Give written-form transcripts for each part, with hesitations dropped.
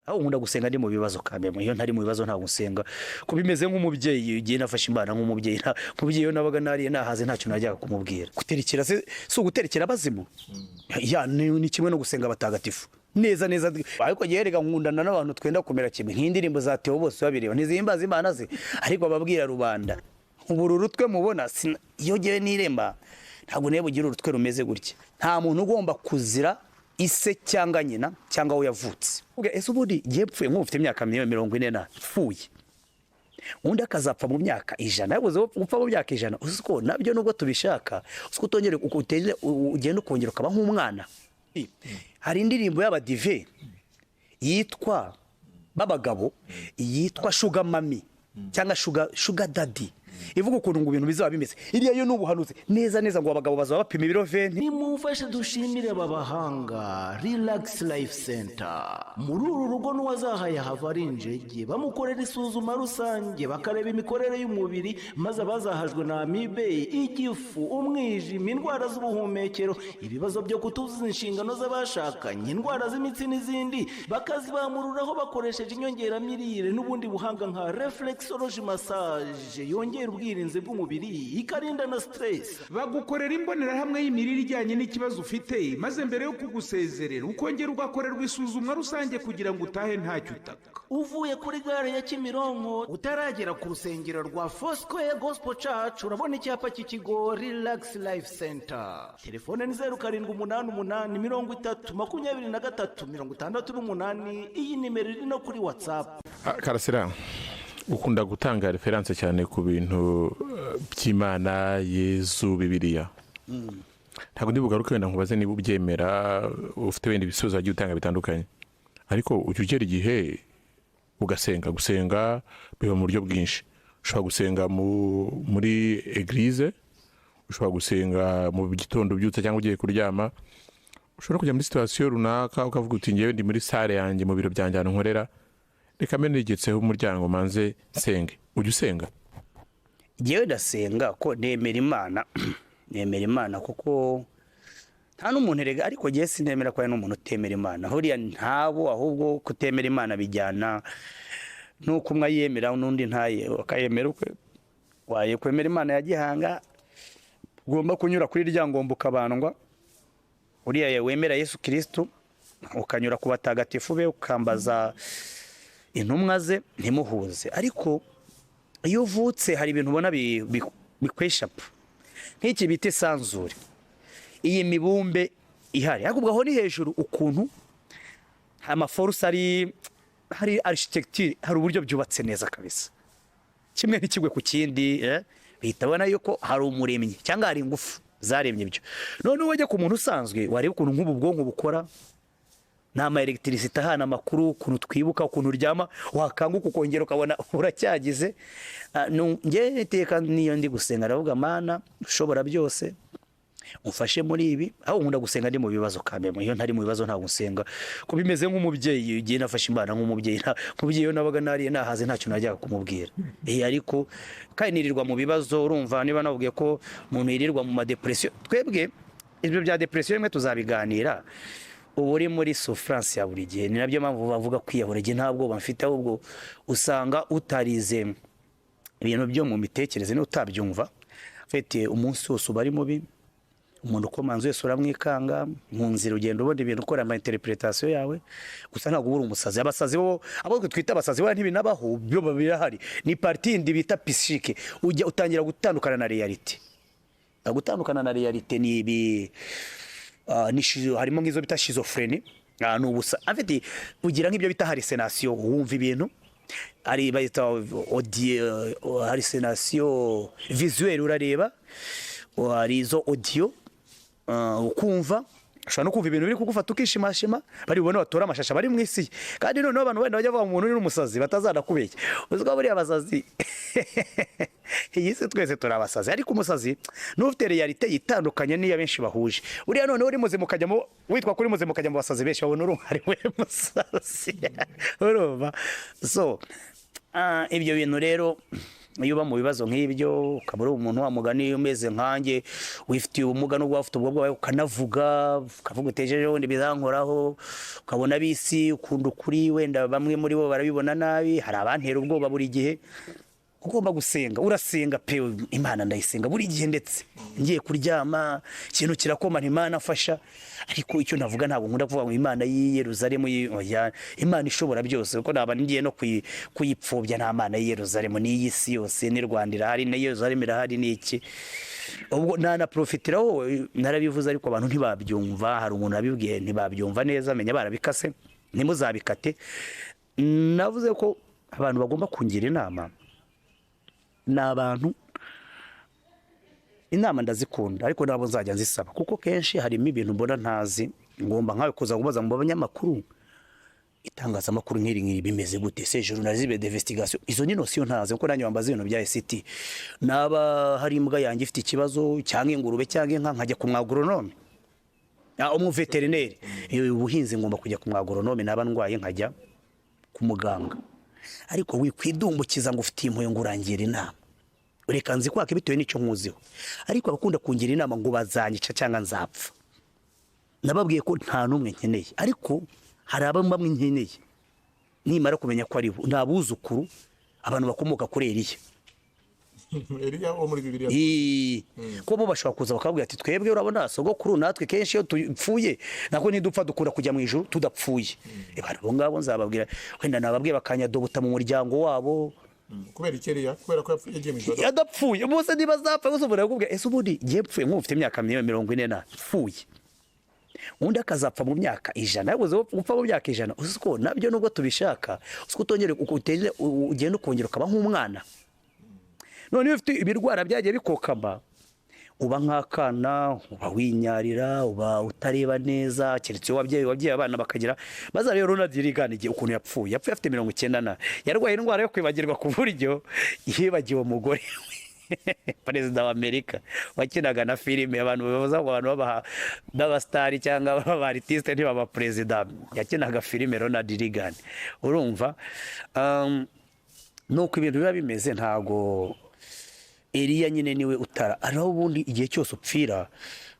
aho nkunda gusenga ndi mu bibazo kameme, iyo ntari mu bibazo ntabwo nsenga, ko bimeze nk'umubyeyi igihe nafashe Imana nk'umubyeyi, umubyeyi yo nabaga nariye nahaze ntacyo najyaga kumubwira. Guterekera se si uguterekera abazimu, ya ni kimwe no gusenga abatagatifu neza neza. Ariko yerega nkundana n'abantu twenda kumera kimwe, nk'indirimbo za Theo bose babireba ntizihimbaza Imana ze, ariko ababwira rubanda ubururu twe mubona iyo giye niremba ntabwo nebe ugira urutwe rumeze gutya. Nta muntu ugomba kuzira ise cyangwa nyina cyangwa aho yavutse. Ese ubundi giye pfuye nk'ufite imyaka 40 pfuye, undi akazapfa mu myaka 100, yabuze upfa mu myaka 100, uziko nabyo nubwo tubishaka, uziko utongere ukuteze ugenda ukongera ukaba nk'umwana. Hari indirimbo y'abadive yitwa babagabo, yitwa Sugar Mami cyangwa Sugar Daddy, ivuga ukuntu ngo ibintu bizaba bimeze. Iriya yo n'ubuhanuzi neza neza ngo abagabo bazaba bapima ibiro 20. Nimumfashe dushimire babahanga Relax Life Center. Muri uru rugo n'uwazahaye hava ari injege, bamukorera isuzuma rusange bakareba imikorere y'umubiri, maze abazahajwe na amibe, igifu, umwijima, indwara z'ubuhumekero, ibibazo byo kutuzuza inshingano z'abashakanye, indwara z'imitsi n'izindi, bakazibamururaho bakoresheje inyongeramirire n'ubundi buhanga nka reflexology massage yongera ubwirinzi bw'umubiri, ikarinda na stress. Bagukorera imbonerahamwe y'imirire ijyanye n'ikibazo ufite, maze mbere yo kugusezerera ukongera ugakorerwa isuzumwa rusange kugira ngo utahe ntacyo utaka. Uvuye kuri gare ya Kimironko utaragera ku rusengero rwa Foursquare Gospel Church, urabona icyapa cy'ikigo Relax Life Center. Telefone ni 0788 iyi nimero iri no kuri WhatsApp. Karasira, ukunda gutanga reference cyane ku bintu by'Imana, Yesu, Bibiliya. Ntabwo ndibugaruke wenda nkubaze niba ubyemera, ufite wenda ibisubizo wagiye utanga bitandukanye, ariko ujya ugera igihe gusenga biba mu buryo bwinshi. Ushobora gusenga muri eglise, ushobora gusenga mu gitondo ubyutse cyangwa ugiye kuryama, ushobora kujya muri situation runaka ukavuga uti ngewe ndi muri salle yanjye mu biro byanjye ahantu nkorera, reka mbe nigetseho umuryango manze senge. Ujya usenga? Ngewe ndasenga ko nemera Imana kuko nta n'umuntu erega, ariko ngewe sinemera ko ari n'umuntu utemera Imana. Huriya ntabo, ahubwo kutemera Imana bijyana nuko umwe yemera n'undi ntaye, akayemera ukwe. Waye kwemera Imana ya gihanga ugomba kunyura kuri ryangombo ukabandwa. Uriya wemera Yesu Kristo ukanyura ku batagatifu be ukambaza intumwa ze ntimuhuze. Ariko iyo uvutse hari ibintu ubona bikweshapa nk'iki bita sanzure, iyi mibumbe ihari, ahubwo aho ni hejuru ukuntu amaforce hari architecture, hari uburyo byubatse neza kabisa, kimwe ntikigwe ku kindi, bitabona yuko hari umuremyi cyangwa hari ingufu zaremye ibyo. None wajya ku muntu usanzwe wareba ukuntu nk'ubu bwonko bukora, nama electricity hana makuru, ukuntu twibuka, ukuntu uryama wakanguka ukongera ukabona uracyagize. Nge teka niyo ndi gusenga aravuga Mana ushobora byose umfashe muri ibi. Aho nkunda gusenga ndi mu bibazo kameme, iyo ntari mu bibazo ntabwo nsenga, ko bimeze nk'umubyeyi igihe nafashe Imana nk'umubyeyi, umubyeyi yo nabaga nariye nahaze ntacyo najyaga kumubwira. Ariko kandi nirirwa mu bibazo, urumva niba navugiye ko umuntu yirirwa mu depression, twebwe ibyo bya depression rimwe tuzabiganira. Ubu uri muri souffrance ya buri gihe, ni nabyo mpamvu bavuga kwiyahura. Igihe ntabwo bamfite, ahubwo usanga utarize ibintu byo mu mitekerereze n'utabyumva, fete umunsi wose uba ari mubi. Umuntu ukomanze wese uramwikanga, nkunzira ugenda ubona ibintu ukora ama interpretation yawe, gusa ntabwo uri umusazi. Abasazi bo abo twita abasazi bo ntibinabaho, byo babirahari, ni partie indi bita psychique. Ujya utangira gutandukana na reality. Gutandukana na reality ni ibi harimo nk'izo bita schizophrenie, n'ubusa. Afite ugira nk'ibyo bita hallucination, wumva ibintu ari bayita audio, hallucination visuelle, urareba ari izo audio ukumva, ushobora no kumva ibintu biri kugufata ukishimashima, bari bubone batora amashasha bari mu isi. Kandi noneho abantu wenda bajya bavuga umuntu uri umusazi batazana kubeshya, uzwa buri abasazi iyi se twese turabasazi, ariko umusazi n'ufite realite yitandukanye n'iya benshi bahuje. Uriya none uri muzima ukajyamo, witwa kuri muzima ukajya mu basazi benshi, babona uri ari we musazi urumva. So ibyo bintu rero iyo uba mu bibazo nk'ibyo ukaba uri umuntu wa mugani umeze nkanjye wifitiye ubumuga n'ubwo wafite ubwo bwawe ukanavuga ukavuga utejeje wundi bizankoraho ukabona abisi ukunda ukuri wenda bamwe muri bo barabibona nabi hari abantera ubwoba buri gihe ugomba gusenga urasenga pe Imana ndayisenga buri gihe ndetse ngiye kuryama ikintu kirakoma Imana afasha ariko icyo navuga ntabwo nkunda kuvuga ngo Imana y'i Yerusalemu Imana ishobora byose kuko naba ngiye no kuyipfobya nta Mana y'i Yerusalemu ni y'isi yose ni Rwanda irahari na Yerusalemu irahari ni iki ubwo nana profitiraho narabivuze ariko abantu ntibabyumva hari umuntu abibwiye ntibabyumva neza menya barabikase ntimuzabikate navuze ko abantu bagomba kungira inama n'abantu inama ndazikunda ariko nabo nzajya nzisaba kuko kenshi harimo ibintu mbona ntazi ngomba nkawe kuza kubaza mu banyamakuru itangazamakuru nk'iri bimeze gute se journalisme d'investigation izo ni notion ntazi kuko nanyo bambaza ibintu bya ICT naba hari imbwa yanjye ifite ikibazo cyangwa ingurube cyangwa inka nkajya ku mwagoronome umuveterineri ubuhinzi ngomba kujya ku mwagoronome naba ndwaye nkajya ku muganga ariko wikwidumbukiza ngo ufitiye impuye ngo urangira inama ureka nzi kwaka bitewe n'icyo nkuziho ariko abakunda kungira inama ngo bazanyica cyangwa nzapfa nababwiye ko nta numwe nkeneye ariko hari abamwe nkeneye nimara kumenya ko ari bo nabuzukuru abantu bakomoka kuri Eliya wo muri Bibiliya ko bo bashobora kuza bakabwira ati twebwe urabona sogokuru natwe kenshi iyo tupfuye nako ntidupfa dukunda kujya mu ijuru tudapfuye abo ngabo nzababwira wenda nababwiye bakanyadobuta mu muryango wabo kubera Eliya kubera ko yagiye mu ijuru yadapfuye bose ntibazapfa bose barakubwira ese ubundi ngiye mpfuye nk'ufite imyaka 40 pfuye undi akazapfa mu myaka 100 yabuze gupfa mu myaka 100 uziko nabyo nubwo tubishaka uziko utongere ugenda ukongera ukaba nk'umwana none iyo ufite ibirwara byagiye bikokama uba nk'akana uba winyarira uba utareba neza keretse wabyeyi abana bakagira maze rero Ronald Reagan igihe ukuntu yapfuye afite 90 yarwaye indwara yo kwibagirwa ku buryo yibagiwe umugore perezida wa Amerika wakinaga na filime abantu bavuza ngo abantu b'abastari cyangwa b'abartiste ntibaba perezida yakinaga filime Ronald Reagan urumva nuko ibintu biba bimeze ntago Eliya nyine niwe utara araho ubundi igihe cyose upfira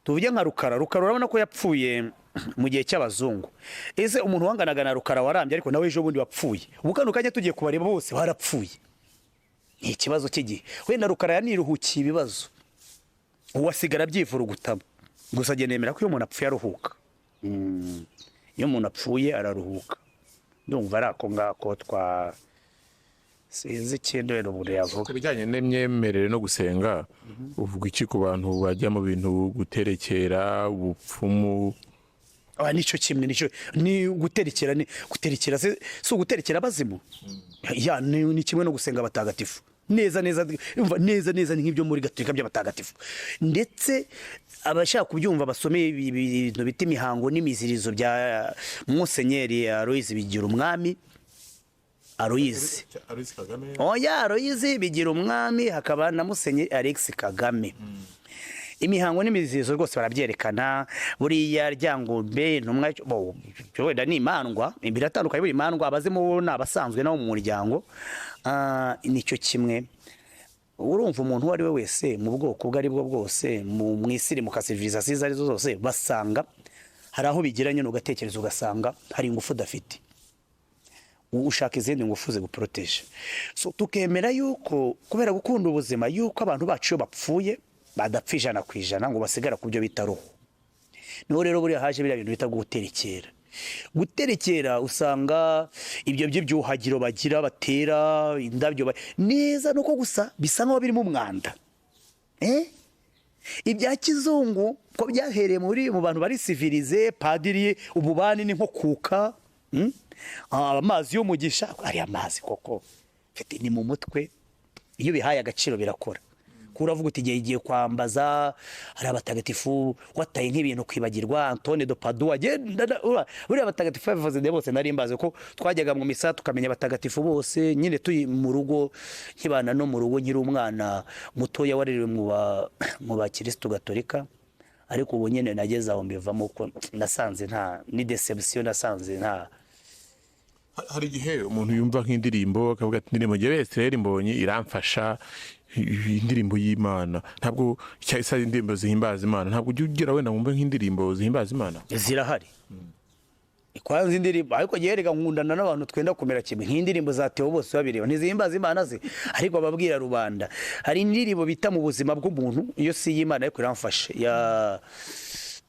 tuvuge nka Rukara urabona ko yapfuye mu gihe cy'abazungu ese umuntu wanganaga na Rukara warambye ariko nawe ejo bundi wapfuye ubukandukanye tugiye kubareba bose barapfuye ni ikibazo cy'igihe wenda Rukara yaniruhukiye ibibazo uwasigara byivurugutamo gusa agenda yemera ko iyo umuntu apfuye aruhuka iyo umuntu apfuye araruhuka ndumva ari ako ngako sinzi ikindi wenda umuntu yavuga ku bijyanye n'imyemerere no gusenga uvuga iki ku bantu bajya mu bintu guterekera ubupfumu nicyo kimwe ni guterekera si uguterekera abazimu ni kimwe no gusenga abatagatifu neza ni nk'ibyo muri Gatolika by'abatagatifu ndetse abashaka kubyumva basomeye ibintu bita imihango n'imizirizo bya Musenyeri Aloys Bigirumwami Aloys Bigira umwami hakaba na Musenyeri Alex Kagame imihango n'imizizo rwose barabyerekana buriya Ryangombe ntumwa wenda ni imandwa biratandukanye buri imandwa abazimu n'abasanzwe nabo mu muryango nicyo kimwe urumva umuntu uwo ari we wese mu bwoko bwo ari bwo bwose mu isiri mu civilisation arizo zose basanga hari aho bigiranye n'ugatekereza ugasanga hari ingufu udafite ushaka izindi ngufu zo guproteje so tukemera yuko kubera gukunda ubuzima yuko abantu bacu iyo bapfuye badapfa 100% ngo basigara ku byo bita roho niho rero buri haje bira bintu bita guterekera usanga ibyo by'ubuhagiro bagira batera indabyo neza nuko gusa bisa nkaho birimo umwanda ibya kizungu ko byahereye mu bantu bari civilize padiri ububani ni nko kuka amazi y'umugisha ari amazi koko fite ni mu mutwe iyo bihaye agaciro birakora kuravuga uti igiye kwambaza hari abatagatifu wataye nk'ibintu kwibagirwa Antoine de Padua agenda buri abatagatifu bavuze bose nari mbaze ko twajyaga mu misa tukamenya abatagatifu bose nyine tuyi mu rugo nkibana no mu rugo nkiri umwana mutoya warerewe mu bakristo Gatolika ariko ubu nyine nageze aho mbivamo ko nasanze nta ni deception nasanze nta hari igihe umuntu yumva nk'indirimbo akavuga ati indirimbo ngewe Esther mbonye iramfasha, indirimbo y'Imana ntabwo cyahise indirimbo zihimbaza Imana, ntabwo ujya ugira wenda wumve nk'indirimbo zihimbaza Imana. zirahari kwanza indirimbo, ariko giherega nkundana n'abantu twenda kumera kimwe, nk'indirimbo za Theo bose babireba ntizihimbaza Imana ze, ariko bababwira rubanda hari indirimbo bita mu buzima bw'umuntu, iyo si y'Imana ariko iramfashe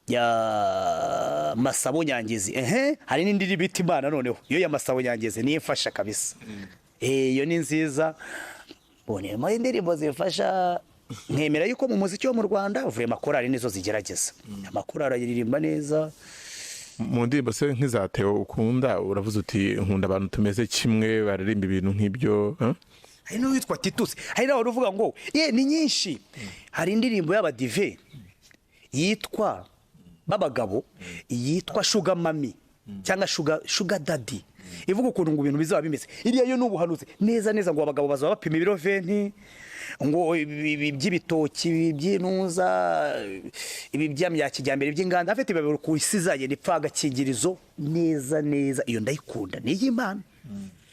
ya Masabo Nyangezi. Hari n'indirimbo bita Imana noneho, iyo ya Masabo Nyangezi niyo imfasha kabisa. Iyo ni nziza. Bonema indirimbo zifasha, nkemera yuko mu muziki wo mu Rwanda uvuye makorari nizo zigerageza, amakorari aririmba neza. Mu ndirimbo se nk'iza Theo ukunda, uravuze uti nkunda abantu tumeze kimwe baririmba ibintu nk'ibyo. Hari n'uwitwa Titus, hari nawe uvuga ngo ni nyinshi. Hari indirimbo y'abadive yitwa babagabo, yitwa Sugar Mami cyangwa Sugar Daddy, ivuga ukuntu ngo ibintu bizaba bimeze. Iriya yo n'ubuhanuzi neza neza, ngo abagabo bazaba bapima ibiro 20, ngo iby'ibitoki by'inuza, ibi byamya kijyambere by'inganda, afite babiri ku isi zaye nipfaga kingirizo neza neza. Iyo ndayikunda ni y'Imana.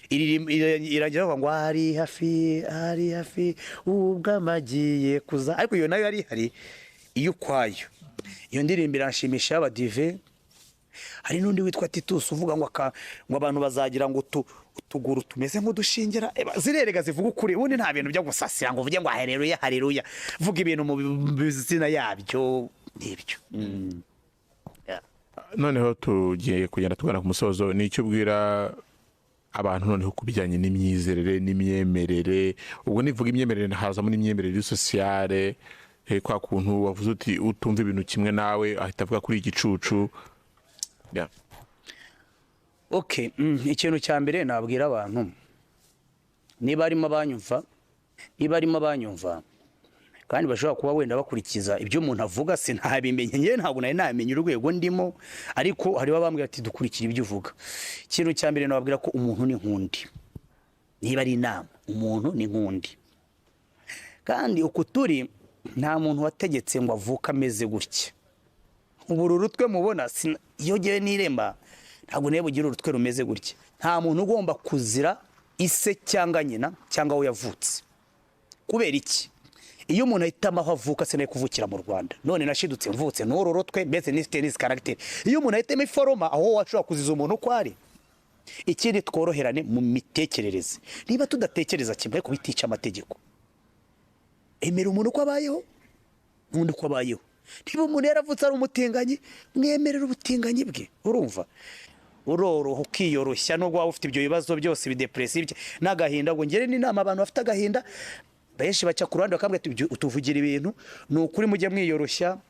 Iragira ngo ari hafi ubwamagiye kuza, ariko iyo nayo hari iyo kwayo. Iyo ndirimbo iranshimisha y'abadive. Hari n'undi witwa Titus uvuga ngo abantu bazagira ngo utuguru tumeze nk'udushingira. Zirerega zivuga ukuri, ubundi nta bintu byo gusasira ngo uvuge ngo haleluya, vuga ibintu mu bizina yabyo n'ibyo. Noneho tugiye kugenda tugana ku musozo, ni icyo ubwira abantu noneho kubijyanye n'imyizerere n'imyemerere? Ubwo nivuga imyemerere hazamo n'imyemerere sociale, kwa kuntu wavuze uti utumva ibintu kimwe nawe ahita avuga kuri igicucu. Ikintu cya mbere nabwira abantu, niba arimo abanyumva kandi bashobora kuba wenda bakurikiza ibyo umuntu avuga, sintabimenye ngewe, ntabwo nari namenye urwego ndimo, ariko hari babambwira ati dukurikira ibyo uvuga. Ikintu cya mbere nababwira ko umuntu ni nkundi, niba ari inama, umuntu ni nkundi, kandi uko turi nta muntu wategetse ngo avuka ameze gutya. Ubururu twe mubona, iyo ngewe niremba ntabwo nebe ugira urutwe rumeze gutya. Nta muntu ugomba kuzira ise cyangwa nyina cyangwa aho yavutse. Kubera iki? Iyo umuntu ahitamo aho avuka, se nayo kuvukira mu Rwanda, none nashidutse mvutse n'ururotwe mbese n'ifite n'izi karagiteri. Iyo umuntu ahitamo iforoma aho washobora kuziza umuntu uko ari. Ikindi tworoherane mu mitekerereze. Niba tudatekereza kimwe ariko bitica amategeko, emera umuntu uko abayeho n'undi uko abayeho. Niba umuntu yaravutse ari umutinganyi, mwemerera ubutinganyi bwe. Urumva? Uroroha ukiyoroshya, nubwo waba ufite ibyo bibazo byose bidepressive n'agahinda. Ngo ngere n'inama abantu bafite agahinda, benshi baca ku ruhande bakambwira ati utuvugira ibintu, ni ukuri mujye mwiyoroshya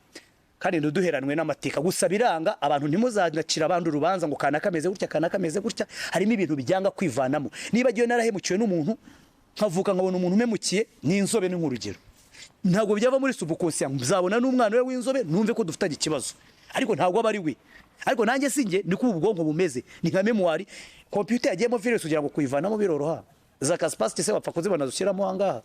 kandi ntuduheranwe n'amateka. Gusa biranga abantu, ntimuzagacira abandi urubanza ngo kana kameze gutya kana kameze gutya. Harimo ibintu bijyanga kwivanamo. Niba giye narahemukiwe n'umuntu, nkavuka nkabona umuntu umemukiye n'inzobe, ni nk'urugero, ntabwo byava muri subconscious, muzabona n'umwana we w'inzobe numve ko dufitanye ikibazo, ariko ntabwo aba ari we. Ariko nanjye sinjye ni ko ubwonko bumeze, ni nka memoire. Computer yagiyemo virus kugira ngo kuyivanamo biroroha. Za capacity se bapfa kuzibona dushyiramo ahangaha.